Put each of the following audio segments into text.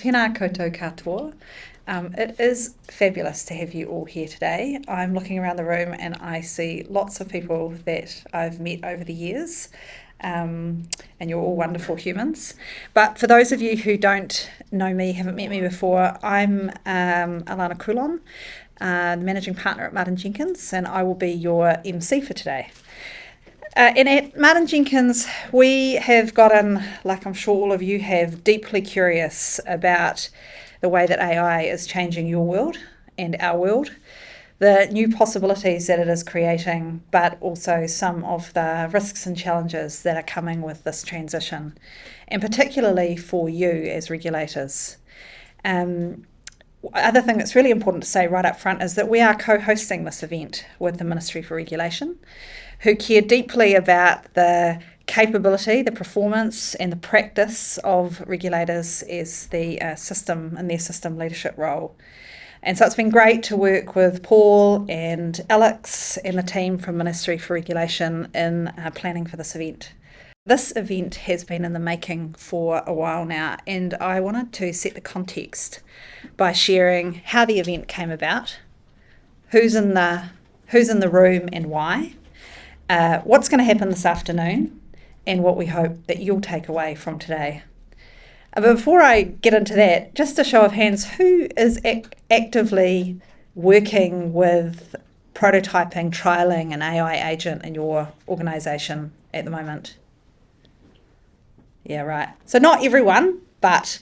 Tēnā koutou katoa. It is fabulous to have you all here today. I'm looking around the room and I see lots of people that I've met over the years, and you're all wonderful humans. But for those of you who don't know me, haven't met me before, I'm Allana Coulon, the managing partner at MartinJenkins, and I will be your MC for today. And at MartinJenkins, we have gotten, like I'm sure all of you have, deeply curious about the way that AI is changing your world and our world, the new possibilities that it is creating, but also some of the risks and challenges that are coming with this transition, and particularly for you as regulators. Other thing that's really important to say right up front is that we are co-hosting this event with the Ministry for Regulation, who care deeply about the capability, the performance and the practice of regulators as the system and their system leadership role. And so it's been great to work with Paul and Alex and the team from Ministry for Regulation in planning for this event. This event has been in the making for a while now, and I wanted to set the context by sharing how the event came about, who's in the room and why, what's going to happen this afternoon, and what we hope that you'll take away from today. But before I get into that, just a show of hands, who is actively working with prototyping, trialling an AI agent in your organisation at the moment? Yeah, right. So not everyone, but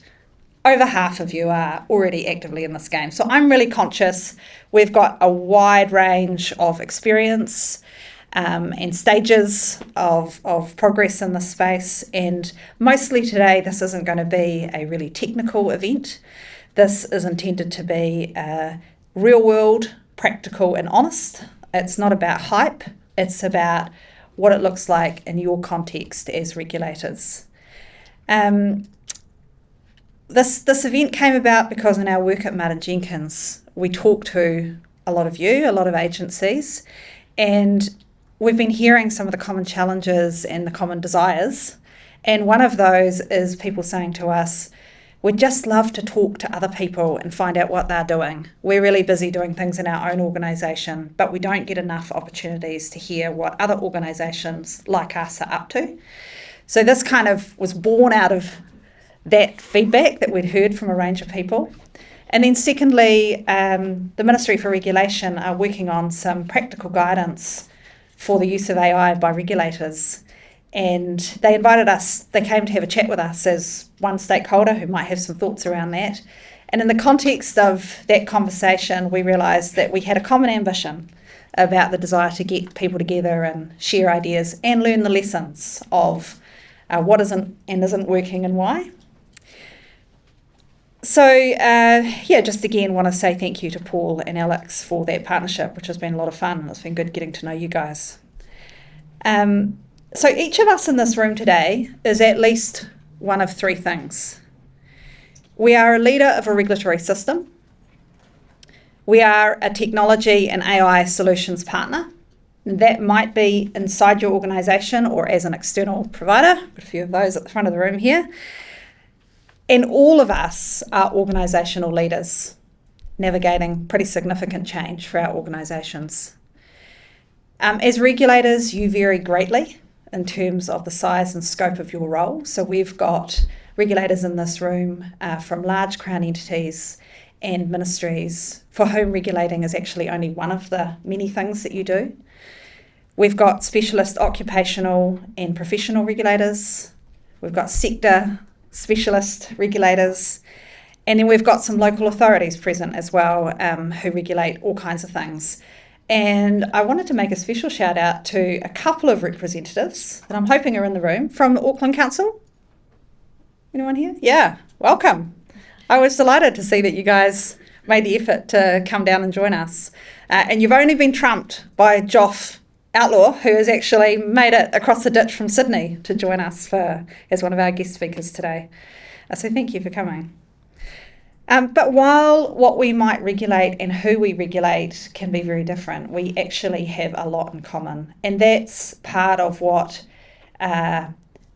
over half of you are already actively in this game. So I'm really conscious we've got a wide range of experience and stages of progress in this space. And mostly today, this isn't going to be a really technical event. This is intended to be real world, practical and honest. It's not about hype. It's about what it looks like in your context as regulators. This event came about because in our work at MartinJenkins, we talked to a lot of you, a lot of agencies, and we've been hearing some of the common challenges and the common desires. And one of those is people saying to us, we'd just love to talk to other people and find out what they're doing. We're really busy doing things in our own organisation, but we don't get enough opportunities to hear what other organisations like us are up to. So this kind of was born out of that feedback that we'd heard from a range of people. And then secondly, the Ministry for Regulation are working on some practical guidance for the use of AI by regulators. And they invited us, they came to have a chat with us as one stakeholder who might have some thoughts around that. And in the context of that conversation, we realised that we had a common ambition about the desire to get people together and share ideas and learn the lessons of what isn't and isn't working and why. So, just again want to say thank you to Paul and Alex for that partnership, which has been a lot of fun. It's been good getting to know you guys. So each of us in this room today is at least one of three things. We are a leader of a regulatory system. We are a technology and AI solutions partner. That might be inside your organisation or as an external provider. Got a few of those at the front of the room here. And all of us are organisational leaders, navigating pretty significant change for our organisations. As regulators, you vary greatly in terms of the size and scope of your role. So we've got regulators in this room from large Crown entities and ministries for whom regulating is actually only one of the many things that you do. We've got specialist occupational and professional regulators. We've got sector specialist regulators, and then we've got some local authorities present as well who regulate all kinds of things. And I wanted to make a special shout out to a couple of representatives that I'm hoping are in the room from the Auckland Council. Anyone here? Yeah, welcome. I was delighted to see that you guys made the effort to come down and join us. And you've only been trumped by Joff Outlaw, who has actually made it across the ditch from Sydney to join us as one of our guest speakers today. So thank you for coming. But while what we might regulate and who we regulate can be very different, we actually have a lot in common. And that's part of what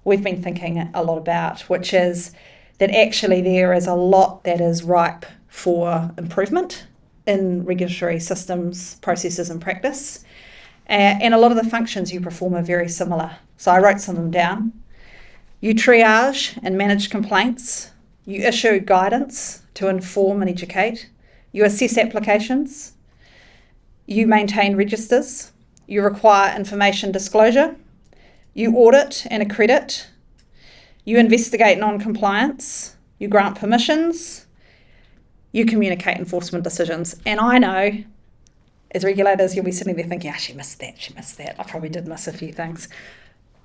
we've been thinking a lot about, which is that actually there is a lot that is ripe for improvement in regulatory systems, processes and practice. And a lot of the functions you perform are very similar. So I wrote some of them down. You triage and manage complaints. You issue guidance to inform and educate. You assess applications. You maintain registers. You require information disclosure. You audit and accredit. You investigate non-compliance. You grant permissions. You communicate enforcement decisions. And I know, as regulators, you'll be sitting there thinking, she missed that. I probably did miss a few things.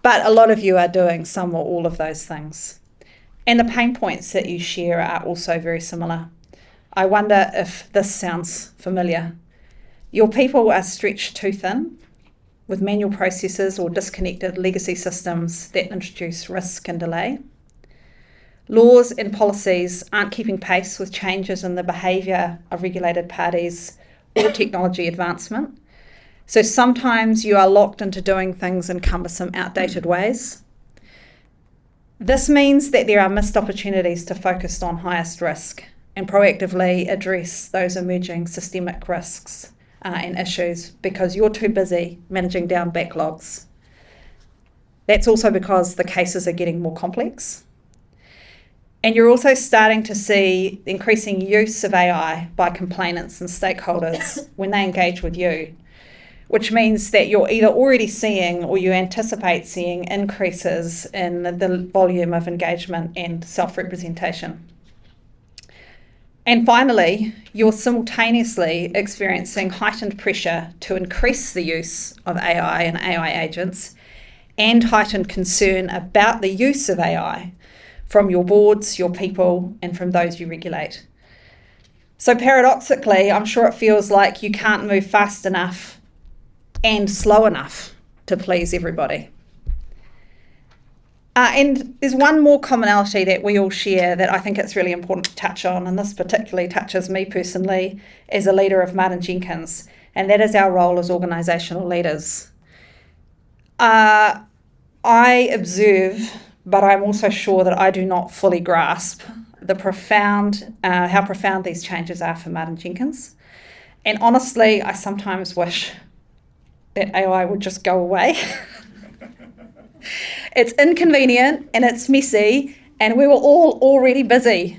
But a lot of you are doing some or all of those things. And the pain points that you share are also very similar. I wonder if this sounds familiar. Your people are stretched too thin with manual processes or disconnected legacy systems that introduce risk and delay. Laws and policies aren't keeping pace with changes in the behaviour of regulated parties or technology advancement. So sometimes you are locked into doing things in cumbersome, outdated ways. This means that there are missed opportunities to focus on highest risk and proactively address those emerging systemic risks and issues because you're too busy managing down backlogs. That's also because the cases are getting more complex. And you're also starting to see increasing use of AI by complainants and stakeholders when they engage with you, which means that you're either already seeing or you anticipate seeing increases in the volume of engagement and self-representation. And finally, you're simultaneously experiencing heightened pressure to increase the use of AI and AI agents and heightened concern about the use of AI from your boards, your people, and from those you regulate. So paradoxically, I'm sure it feels like you can't move fast enough and slow enough to please everybody. And there's one more commonality that we all share that I think it's really important to touch on, and this particularly touches me personally as a leader of MartinJenkins, and that is our role as organisational leaders. I observe, but I'm also sure that I do not fully grasp the how profound these changes are for MartinJenkins. And honestly, I sometimes wish that AI would just go away. It's inconvenient and it's messy, and we were all already busy.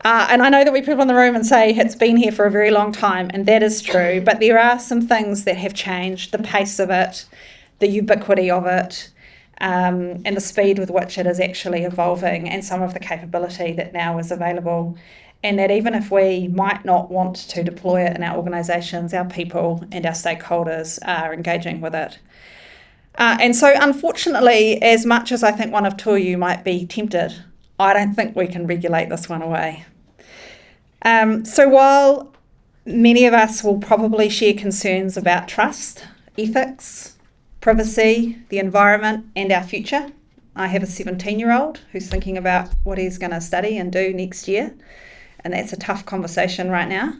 And I know that we people in the room and say it's been here for a very long time, and that is true, but there are some things that have changed, the pace of it, the ubiquity of it, and the speed with which it is actually evolving, and some of the capability that now is available. And that even if we might not want to deploy it in our organisations, our people and our stakeholders are engaging with it. And so unfortunately, as much as I think one of two of you might be tempted, I don't think we can regulate this one away. So while many of us will probably share concerns about trust, ethics, privacy, the environment and our future, I have a 17-year-old who's thinking about what he's going to study and do next year, and that's a tough conversation right now.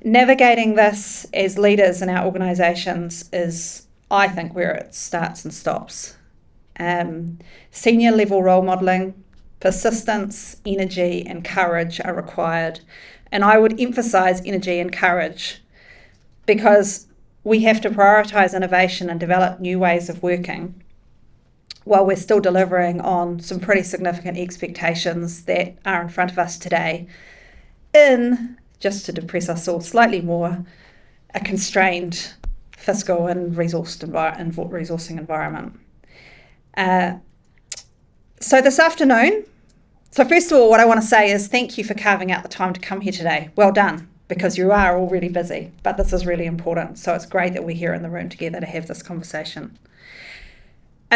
Navigating this as leaders in our organisations is, I think, where it starts and stops. Senior level role modelling, persistence, energy and courage are required. And I would emphasise energy and courage because we have to prioritise innovation and develop new ways of working while we're still delivering on some pretty significant expectations that are in front of us today in, just to depress us all slightly more, a constrained fiscal and resourcing environment. So this afternoon, first of all, what I want to say is thank you for carving out the time to come here today. Well done, because you are all really busy, but this is really important. So it's great that we're here in the room together to have this conversation.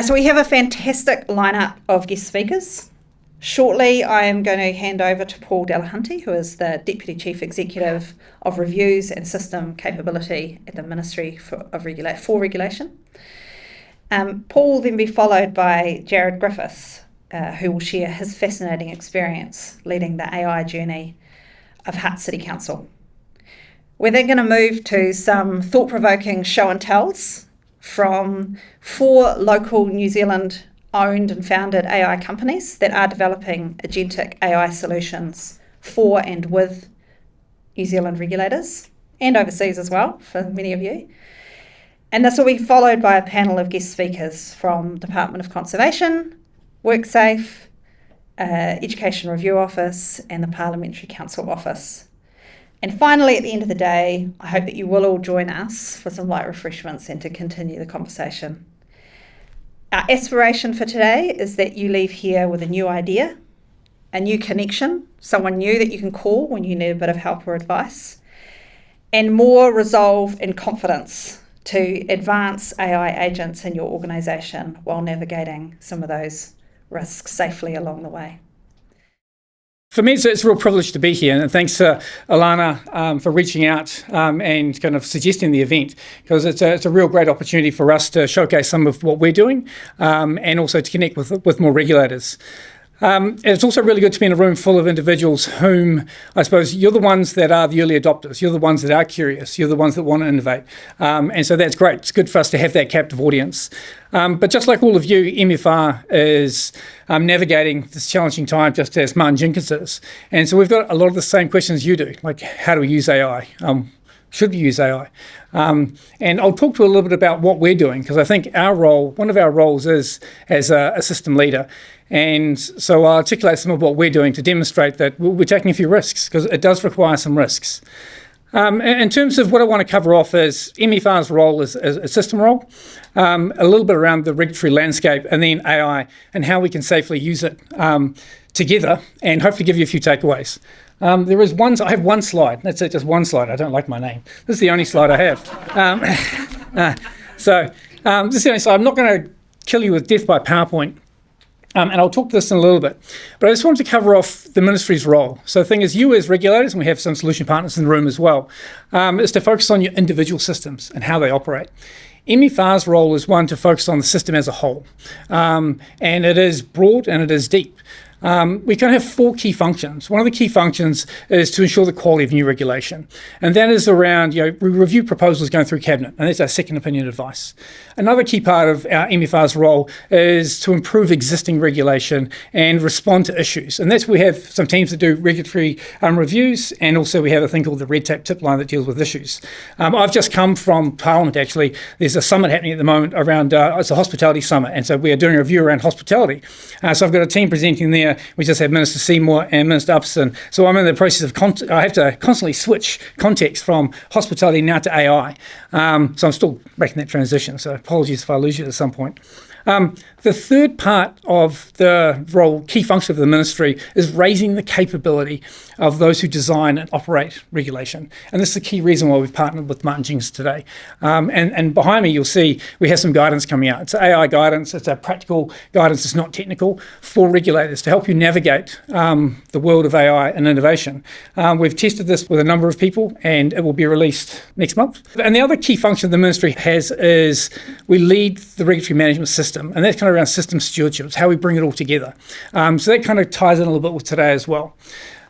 So we have a fantastic lineup of guest speakers. Shortly, I am going to hand over to Paul Delahunty, who is the Deputy Chief Executive of Reviews and System Capability at the Ministry for Regulation. Paul will then be followed by Jared Griffiths, who will share his fascinating experience leading the AI journey of Hutt City Council. We're then going to move to some thought-provoking show and tells from 4 local New Zealand owned and founded AI companies that are developing agentic AI solutions for and with New Zealand regulators and overseas as well, for many of you. And this will be followed by a panel of guest speakers from Department of Conservation, WorkSafe, Education Review Office, and the Parliamentary Council Office. And finally, at the end of the day, I hope that you will all join us for some light refreshments and to continue the conversation. Our aspiration for today is that you leave here with a new idea, a new connection, someone new that you can call when you need a bit of help or advice, and more resolve and confidence to advance AI agents in your organisation while navigating some of those risks safely along the way. For me, it's a real privilege to be here, and thanks to Allana for reaching out and kind of suggesting the event, because it's a real great opportunity for us to showcase some of what we're doing and also to connect with more regulators. And it's also really good to be in a room full of individuals whom, I suppose, you're the ones that are the early adopters. You're the ones that are curious. You're the ones that want to innovate. And so that's great. It's good for us to have that captive audience. But just like all of you, MFR is navigating this challenging time just as MartinJenkins is. And so we've got a lot of the same questions you do, like how do we use AI? Should we use AI? And I'll talk to you a little bit about what we're doing, because I think one of our roles is as a system leader. And so I'll articulate some of what we're doing to demonstrate that we're taking a few risks, because it does require some risks. In terms of what I want to cover off is MFR's role as a system role, a little bit around the regulatory landscape, and then AI and how we can safely use it together, and hopefully give you a few takeaways. I have one slide. That's it, just one slide. I don't like my name. This is the only slide I have. So this is the only slide. I'm not going to kill you with death by PowerPoint. And I'll talk to this in a little bit. But I just wanted to cover off the ministry's role. So the thing is, you as regulators, and we have some solution partners in the room as well, is to focus on your individual systems and how they operate. MFR's role is one to focus on the system as a whole. And it is broad and it is deep. We kind of have four key functions. One of the key functions is to ensure the quality of new regulation. And that is around, we review proposals going through Cabinet, and that's our second opinion advice. Another key part of our MFR's role is to improve existing regulation and respond to issues. And that's where we have some teams that do regulatory reviews, and also we have a thing called the red tape tip line that deals with issues. I've just come from Parliament, actually. There's a summit happening at the moment around, it's a hospitality summit, and so we are doing a review around hospitality. So I've got a team presenting there. We just had Minister Seymour and Minister Upson. So I'm in the process of, I have to constantly switch context from hospitality now to AI. So I'm still making that transition. So apologies if I lose you at some point. The third part of the role, key function of the ministry, is raising the capability of those who design and operate regulation. And this is the key reason why we've partnered with MartinJenkins today. And behind me, you'll see we have some guidance coming out. It's AI guidance. It's a practical guidance. It's not technical, for regulators to help you navigate the world of AI and innovation. We've tested this with a number of people, and it will be released next month. And the other key function the ministry has is we lead the regulatory management system, and that's kind of around system stewardship. It's how we bring it all together. So that kind of ties in a little bit with today as well.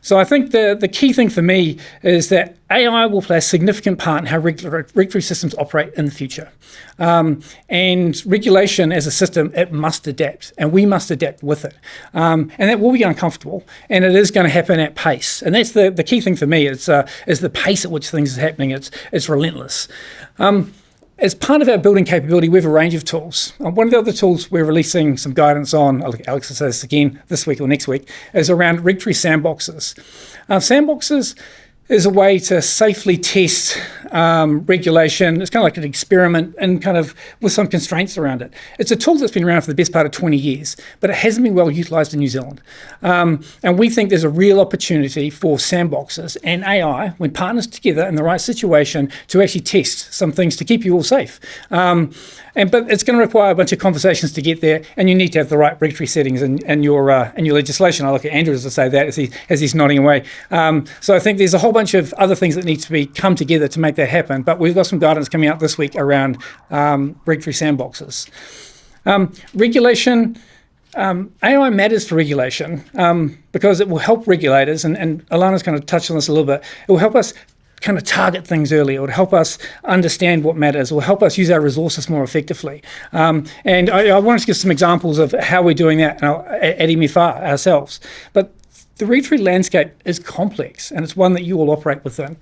So I think the key thing for me is that AI will play a significant part in how regulatory systems operate in the future. And regulation as a system, it must adapt, and we must adapt with it. And that will be uncomfortable, and it is going to happen at pace. And that's the key thing for me is the pace at which things are happening. It's relentless. As part of our building capability, we have a range of tools. One of the other tools we're releasing some guidance on, Alex will say this again this week or next week, is around regulatory sandboxes. Sandboxes is a way to safely test regulation. It's kind of like an experiment and kind of with some constraints around it. It's a tool that's been around for the best part of 20 years, but it hasn't been well utilised in New Zealand. And we think there's a real opportunity for sandboxes and AI, when partners together in the right situation, to actually test some things to keep you all safe. But it's going to require a bunch of conversations to get there, and you need to have the right regulatory settings in your legislation. I look at Andrew as I say that as he's nodding away. So I think there's a whole bunch of other things that need to come together to make that happen. But we've got some guidance coming out this week around regulatory sandboxes. Regulation. AI matters for regulation because it will help regulators, and Allana's kind of touched on this a little bit. It will help us kind of target things earlier, or to help us understand what matters, or help us use our resources more effectively. And I wanted to give some examples of how we're doing that at MFR ourselves. But the regulatory landscape is complex, and it's one that you all operate within.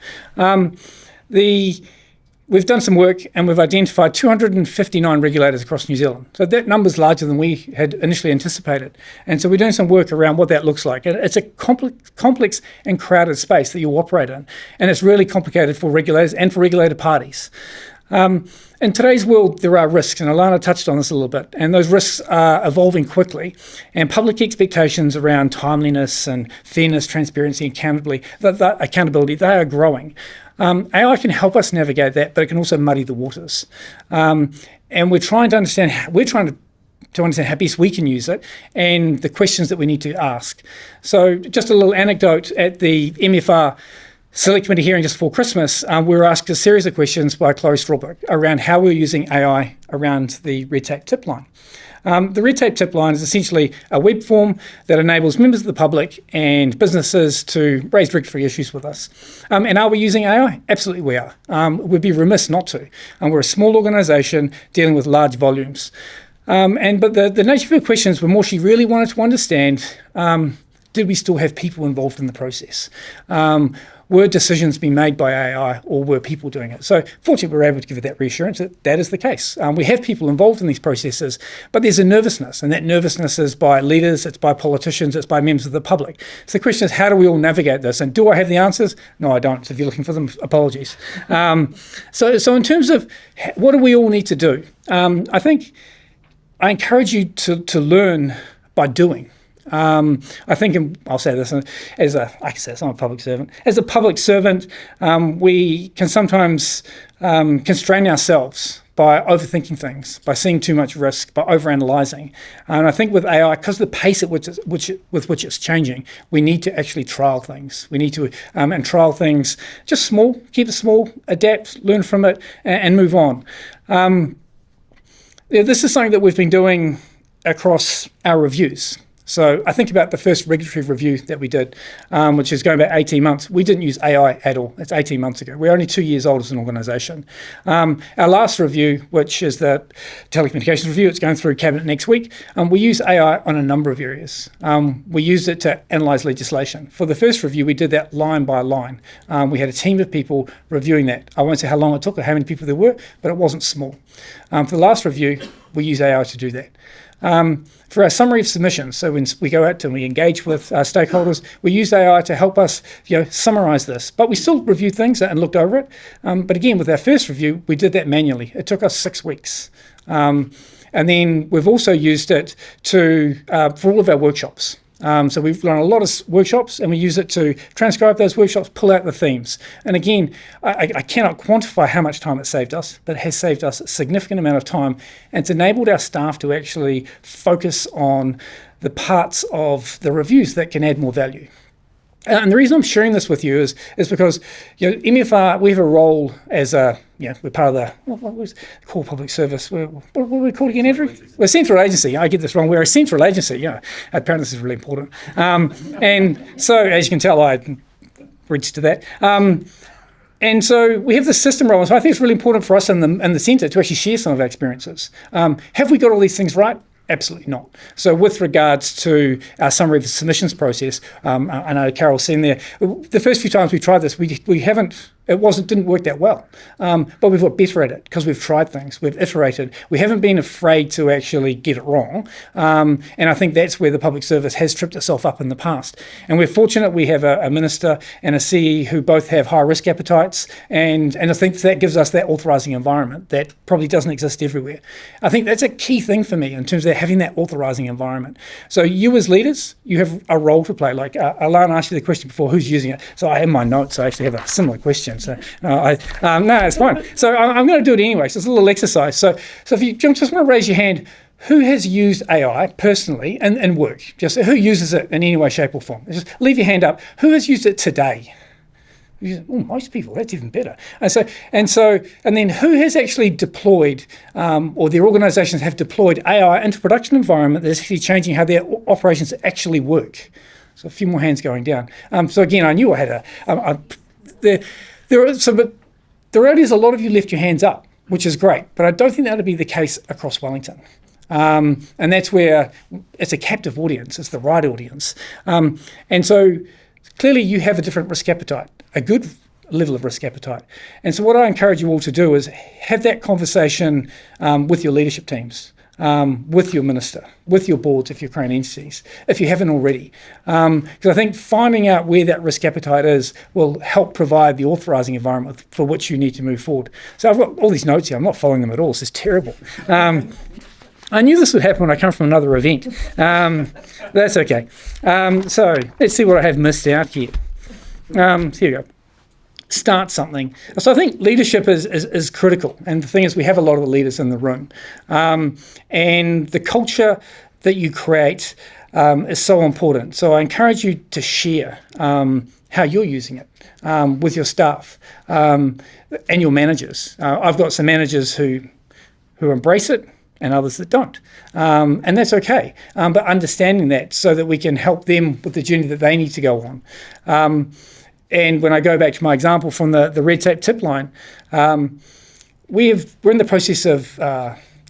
We've done some work, and we've identified 259 regulators across New Zealand. So that number's larger than we had initially anticipated. And so we're doing some work around what that looks like. And it's a complex and crowded space that you operate in. And it's really complicated for regulators and for regulated parties. In today's world, there are risks, and Allana touched on this a little bit, and those risks are evolving quickly, and public expectations around timeliness and fairness, transparency, and accountability, they are growing. AI can help us navigate that, but it can also muddy the waters. And we're trying to understand how best we can use it and the questions that we need to ask. So just a little anecdote, at the MFR Select Committee hearing just before Christmas, we were asked a series of questions by Chloe Strawbrook around how we're using AI around the red tape tip line. The red tape tip line is essentially a web form that enables members of the public and businesses to raise regulatory issues with us. And are we using AI? Absolutely we are. We'd be remiss not to. We're a small organisation dealing with large volumes. But the nature of her questions were more she really wanted to understand, did we still have people involved in the process? Were decisions being made by AI, or were people doing it? So fortunately, we were able to give her that reassurance that that is the case. We have people involved in these processes, but there's a nervousness, and that nervousness is by leaders, it's by politicians, it's by members of the public. So the question is, how do we all navigate this? And do I have the answers? No, I don't. So if you're looking for them, apologies. So in terms of what do we all need to do, I think I encourage you to learn by doing. I think, and I'll say this as I'm a public servant. As a public servant, we can sometimes constrain ourselves by overthinking things, by seeing too much risk, by overanalyzing. And I think with AI, because of the pace at with which it's changing, we need to actually trial things. We need to and trial things just small, keep it small, adapt, learn from it, and move on. This is something that we've been doing across our reviews. So I think about the first regulatory review that we did, which is going back 18 months. We didn't use AI at all. It's 18 months ago. We're only 2 years old as an organisation. Our last review, which is the telecommunications review, it's going through Cabinet next week, we use AI on a number of areas. We used it to analyse legislation. For the first review, we did that line by line. We had a team of people reviewing that. I won't say how long it took or how many people there were, but it wasn't small. For the last review, we use AI to do that. For our summary of submissions, so when we go out and we engage with our stakeholders, we use AI to help us, summarise this. But we still review things and looked over it. But again, with our first review, we did that manually. It took us 6 weeks. And then we've also used it for all of our workshops. So we've run a lot of workshops, and we use it to transcribe those workshops, pull out the themes. And again, I cannot quantify how much time it saved us, but it has saved us a significant amount of time, and it's enabled our staff to actually focus on the parts of the reviews that can add more value. And the reason I'm sharing this with you is because MFR, we have a role as we're part of the what was called public service. What were we called again, Andrew? We're a central agency. I get this wrong. We're a central agency. Apparently this is really important. And so, as you can tell, I registered that. And so we have this system role. So I think it's really important for us in the centre to actually share some of our experiences. Have we got all these things right? Absolutely not. So with regards to our summary of the submissions process, I know Carol's seen there, the first few times we tried this, didn't work that well. But we've got better at it because we've tried things, we've iterated. We haven't been afraid to actually get it wrong. And I think that's where the public service has tripped itself up in the past. And we're fortunate we have a minister and a CE who both have high risk appetites. And I think that gives us that authorising environment that probably doesn't exist everywhere. I think that's a key thing for me in terms of having that authorising environment. So you as leaders, you have a role to play. Like Allana asked you the question before, who's using it? So I have my notes. I actually have a similar question. So no, it's fine. So I'm going to do it anyway. So it's a little exercise. So if you just want to raise your hand, who has used AI personally in work? Just who uses it in any way, shape or form? Just leave your hand up. Who has used it today? Most people. That's even better. And then who has actually deployed, or their organisations have deployed AI into production environment that's actually changing how their operations actually work? So a few more hands going down. So again, I knew I had But the reality is a lot of you left your hands up, which is great, but I don't think that would be the case across Wellington. And that's where it's a captive audience, it's the right audience. And so clearly you have a different risk appetite, a good level of risk appetite. And so what I encourage you all to do is have that conversation with your leadership teams, with your minister, with your boards if you're creating entities, if you haven't already. Because I think finding out where that risk appetite is will help provide the authorising environment for which you need to move forward. So I've got all these notes here, I'm not following them at all, this is terrible. I knew this would happen when I come from another event. That's okay. So let's see what I have missed out here. Here we go. Start something. So I think leadership is critical. And the thing is, we have a lot of the leaders in the room. And the culture that you create is so important. So I encourage you to share how you're using it with your staff and your managers. I've got some managers who embrace it, and others that don't. And that's okay. But understanding that so that we can help them with the journey that they need to go on. And when I go back to my example from the red tape tip line, we're in the process of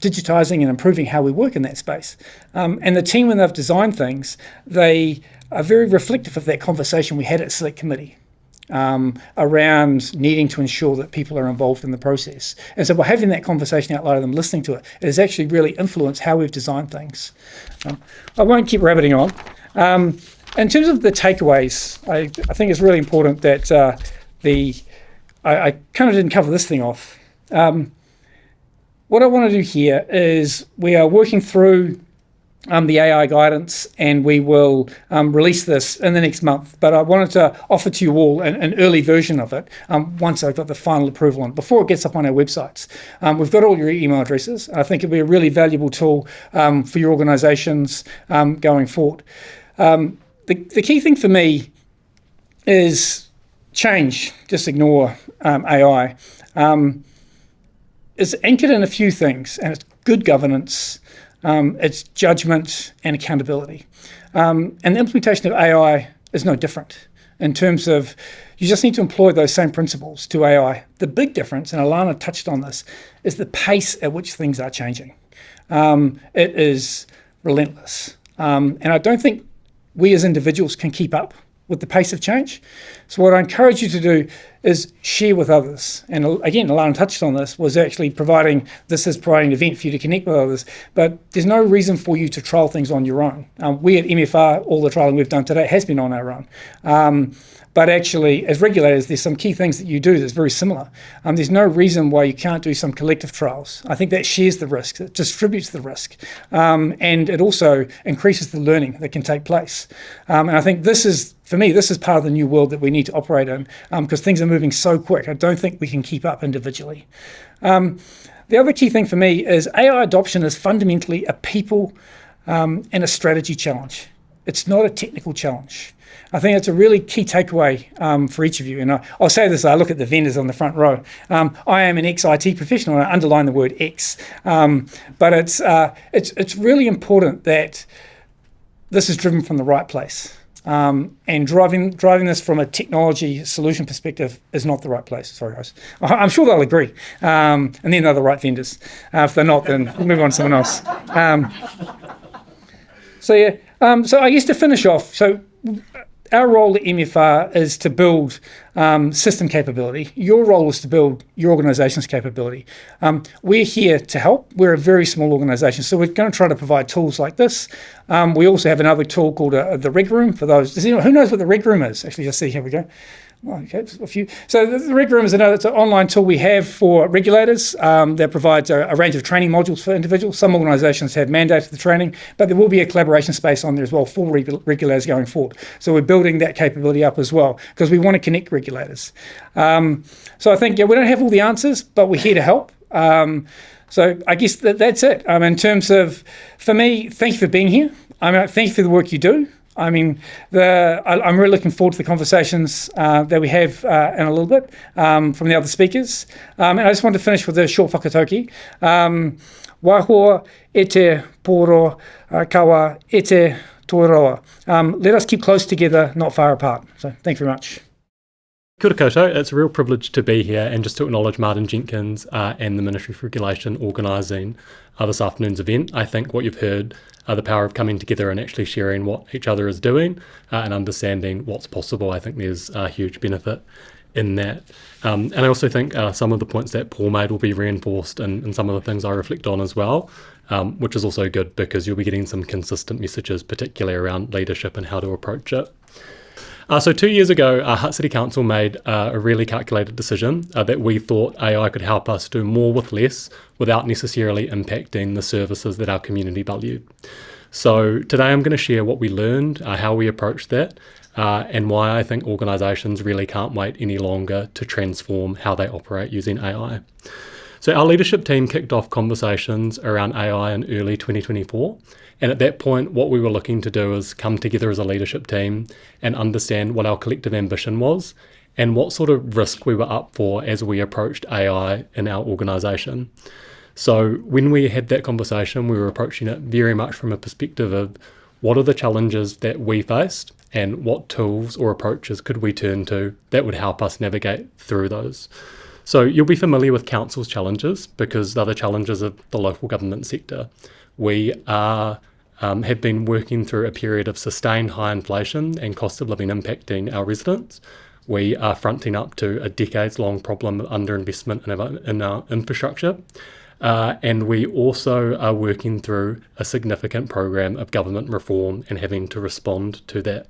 digitising and improving how we work in that space. And the team, when they've designed things, they are very reflective of that conversation we had at Select Committee. Around needing to ensure that people are involved in the process. And so by having that conversation out loud of them listening to it, it has actually really influenced how we've designed things. I won't keep rabbiting on. In terms of the takeaways, I think it's really important that I kind of didn't cover this thing off. What I want to do here is we are working through the AI guidance, and we will release this in the next month. But I wanted to offer to you all an early version of it once I've got the final approval on it, before it gets up on our websites. We've got all your email addresses. I think it'll be a really valuable tool for your organisations going forward. The key thing for me is change. Just ignore AI. It's anchored in a few things, and it's good governance. It's judgment and accountability. And the implementation of AI is no different in terms of you just need to employ those same principles to AI. The big difference, and Allana touched on this, is the pace at which things are changing. It is relentless. And I don't think we as individuals can keep up with the pace of change. So what I encourage you to do is share with others. And again, Allana touched on this, was actually providing an event for you to connect with others, but there's no reason for you to trial things on your own. We at MFR, all the trialing we've done today has been on our own. But actually, as regulators, there's some key things that you do that's very similar. There's no reason why you can't do some collective trials. I think that shares the risk, it distributes the risk, and it also increases the learning that can take place. And I think for me, this is part of the new world that we need to operate in, because things are moving so quick. I don't think we can keep up individually. The other key thing for me is AI adoption is fundamentally a people and a strategy challenge. It's not a technical challenge. I think it's a really key takeaway for each of you. And I'll say this, I look at the vendors on the front row. I am an ex-IT professional, and I underline the word ex. But it's really important that this is driven from the right place. And driving this from a technology solution perspective is not the right place. Sorry, guys. I'm sure they'll agree. And then they're the right vendors. If they're not, then we'll move on to someone else. So I guess to finish off, so our role at MFR is to build system capability. Your role is to build your organisation's capability. We're here to help. We're a very small organisation, so we're going to try to provide tools like this. We also have another tool called the Reg Room. For those, who knows what the Reg Room is? Actually, just see, here we go. Okay, a few. So the Reg Room is it's an online tool we have for regulators that provides a range of training modules for individuals. Some organisations have mandated the training, but there will be a collaboration space on there as well for regulators going forward. So we're building that capability up as well because we want to connect regulators. So I think we don't have all the answers, but we're here to help. So I guess that's it. In terms of, for me, thank you for being here. Thank you for the work you do. I'm really looking forward to the conversations that we have in a little bit from the other speakers. And I just want to finish with a short whakatauki. Wahua e te poro kawa e te tōroa. Let us keep close together, not far apart. So thank you very much. Kia ora koutou. It's a real privilege to be here and just to acknowledge MartinJenkins and the Ministry for Regulation organising this afternoon's event. I think what you've heard, the power of coming together and actually sharing what each other is doing and understanding what's possible, I think there's a huge benefit in that. And I also think some of the points that Paul made will be reinforced in some of the things I reflect on as well, which is also good because you'll be getting some consistent messages, particularly around leadership and how to approach it. So 2 years ago, Hutt City Council made a really calculated decision that we thought AI could help us do more with less without necessarily impacting the services that our community valued. So today I'm going to share what we learned, how we approached that, and why I think organisations really can't wait any longer to transform how they operate using AI. So our leadership team kicked off conversations around AI in early 2024. And at that point, what we were looking to do is come together as a leadership team and understand what our collective ambition was and what sort of risk we were up for as we approached AI in our organisation. So when we had that conversation, we were approaching it very much from a perspective of what are the challenges that we faced and what tools or approaches could we turn to that would help us navigate through those. So you'll be familiar with council's challenges because they're the challenges of the local government sector. We have been working through a period of sustained high inflation and cost of living impacting our residents. We are fronting up to a decades-long problem of underinvestment in our infrastructure. And we also are working through a significant program of government reform and having to respond to that.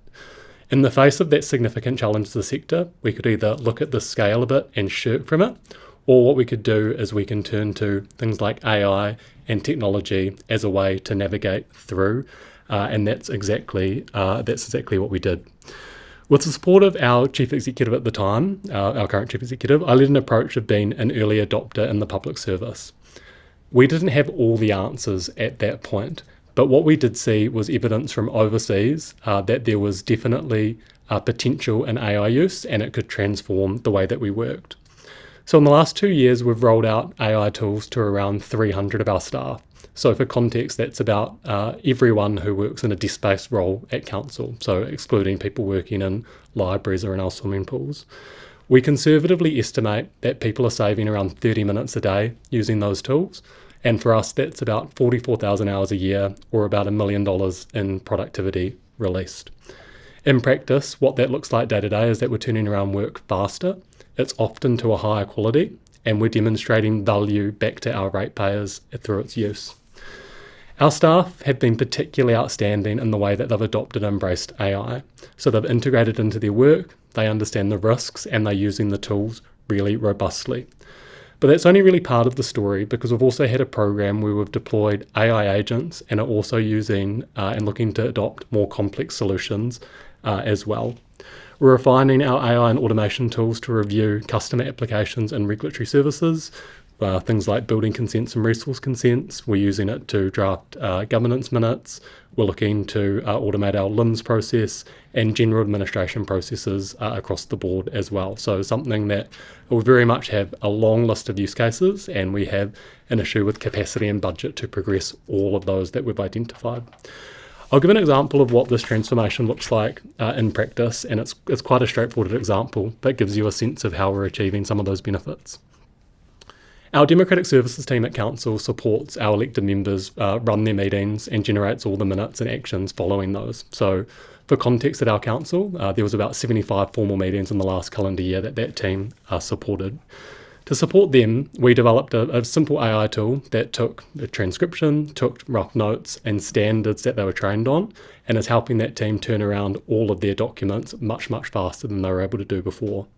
In the face of that significant challenge to the sector, we could either look at the scale of it and shirk from it, or what we could do is we can turn to things like AI and technology as a way to navigate through, and that's exactly what we did. With the support of our chief executive at the time, our current chief executive, I led an approach of being an early adopter in the public service. We didn't have all the answers at that point, but what we did see was evidence from overseas that there was definitely potential in AI use and it could transform the way that we worked. So in the last 2 years, we've rolled out AI tools to around 300 of our staff. So for context, that's about everyone who works in a desk-based role at council, so excluding people working in libraries or in our swimming pools. We conservatively estimate that people are saving around 30 minutes a day using those tools. And for us, that's about 44,000 hours a year or about $1 million in productivity released. In practice, what that looks like day to day is that we're turning around work faster. It's often to a higher quality, and we're demonstrating value back to our ratepayers through its use. Our staff have been particularly outstanding in the way that they've adopted and embraced AI. So they've integrated into their work, they understand the risks, and they're using the tools really robustly. But that's only really part of the story because we've also had a program where we've deployed AI agents and are also using and looking to adopt more complex solutions as well. We're refining our AI and automation tools to review customer applications and regulatory services, things like building consents and resource consents. We're using it to draft governance minutes. We're looking to automate our LIMS process and general administration processes across the board as well. So something that we very much have a long list of use cases, and we have an issue with capacity and budget to progress all of those that we've identified. I'll give an example of what this transformation looks like in practice, and it's quite a straightforward example, but gives you a sense of how we're achieving some of those benefits. Our Democratic Services team at Council supports our elected members run their meetings and generates all the minutes and actions following those. So for context at our Council, there was about 75 formal meetings in the last calendar year that team supported. To support them, we developed a simple AI tool that took the transcription, took rough notes and standards that they were trained on, and is helping that team turn around all of their documents much, much faster than they were able to do before.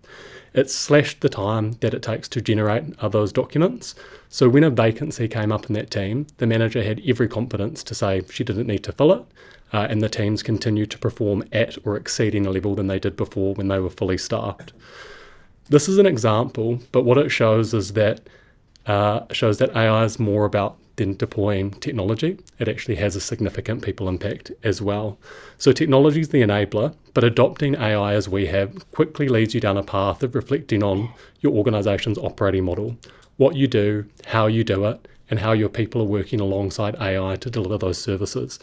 It's slashed the time that it takes to generate those documents. So when a vacancy came up in that team, the manager had every confidence to say she didn't need to fill it, and the teams continued to perform at or exceeding a level than they did before when they were fully staffed. This is an example, but what it shows is that AI is more about than deploying technology. It actually has a significant people impact as well. So technology is the enabler, but adopting AI as we have quickly leads you down a path of reflecting on your organisation's operating model, what you do, how you do it, and how your people are working alongside AI to deliver those services.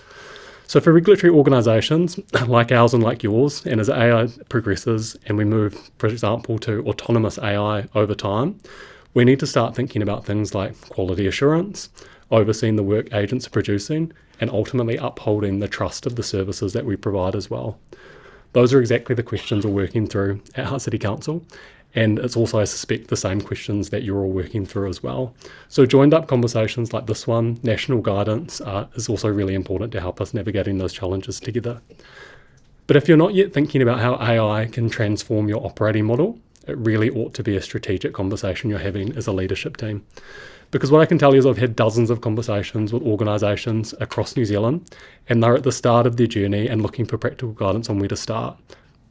So for regulatory organisations like ours and like yours, and as AI progresses and we move, for example, to autonomous AI over time, we need to start thinking about things like quality assurance, overseeing the work agents are producing, and ultimately upholding the trust of the services that we provide as well. Those are exactly the questions we're working through at Hutt City Council, and it's also, I suspect, the same questions that you're all working through as well. So joined up conversations like this one, national guidance, is also really important to help us navigating those challenges together. But if you're not yet thinking about how AI can transform your operating model, it really ought to be a strategic conversation you're having as a leadership team. Because what I can tell you is I've had dozens of conversations with organisations across New Zealand, and they're at the start of their journey and looking for practical guidance on where to start.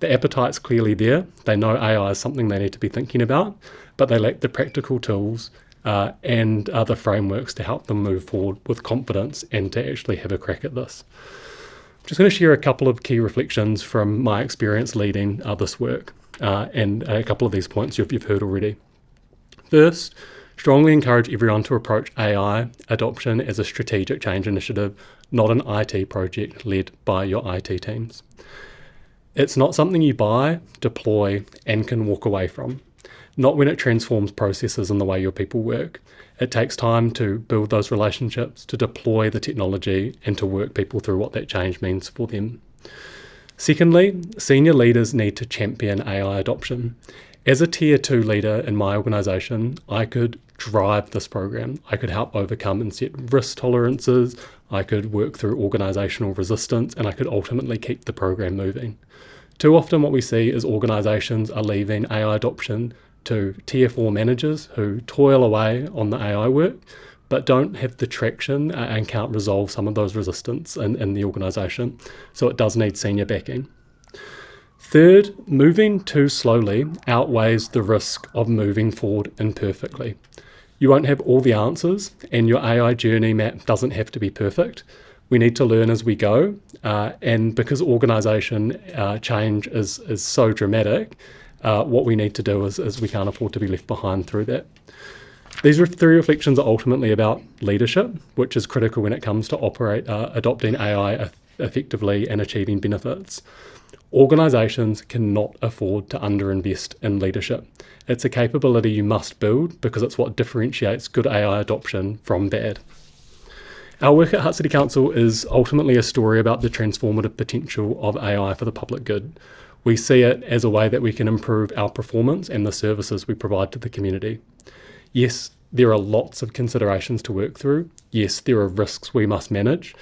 The appetite's clearly there. They know AI is something they need to be thinking about, but they lack the practical tools and the frameworks to help them move forward with confidence and to actually have a crack at this. I'm just going to share a couple of key reflections from my experience leading this work, and a couple of these points you've heard already. First, strongly encourage everyone to approach AI adoption as a strategic change initiative, not an IT project led by your IT teams. It's not something you buy, deploy, and can walk away from. Not when it transforms processes and the way your people work. It takes time to build those relationships, to deploy the technology, and to work people through what that change means for them. Secondly, senior leaders need to champion AI adoption. As a Tier 2 leader in my organisation, I could drive this program. I could help overcome and set risk tolerances, I could work through organisational resistance, and I could ultimately keep the program moving. Too often what we see is organisations are leaving AI adoption to Tier 4 managers who toil away on the AI work, but don't have the traction and can't resolve some of those resistance in the organisation. So it does need senior backing. Third, moving too slowly outweighs the risk of moving forward imperfectly. You won't have all the answers, and your AI journey map doesn't have to be perfect. We need to learn as we go, and because organisation change is so dramatic, what we need to do is we can't afford to be left behind through that. These three reflections are ultimately about leadership, which is critical when it comes to adopting AI effectively and achieving benefits. Organisations cannot afford to underinvest in leadership. It's a capability you must build because it's what differentiates good AI adoption from bad. Our work at Hutt City Council is ultimately a story about the transformative potential of AI for the public good. We see it as a way that we can improve our performance and the services we provide to the community. Yes, there are lots of considerations to work through. Yes, there are risks we must manage.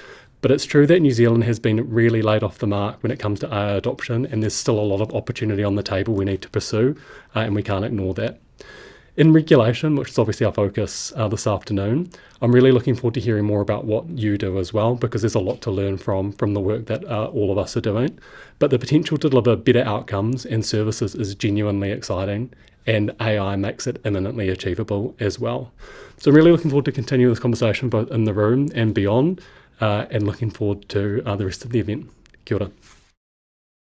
But it's true that New Zealand has been really laid off the mark when it comes to AI adoption, and there's still a lot of opportunity on the table we need to pursue, and we can't ignore that. In regulation, which is obviously our focus this afternoon, I'm really looking forward to hearing more about what you do as well, because there's a lot to learn from the work that all of us are doing. But the potential to deliver better outcomes and services is genuinely exciting, and AI makes it imminently achievable as well. So I'm really looking forward to continuing this conversation both in the room and beyond, and looking forward to the rest of the event. Kia ora.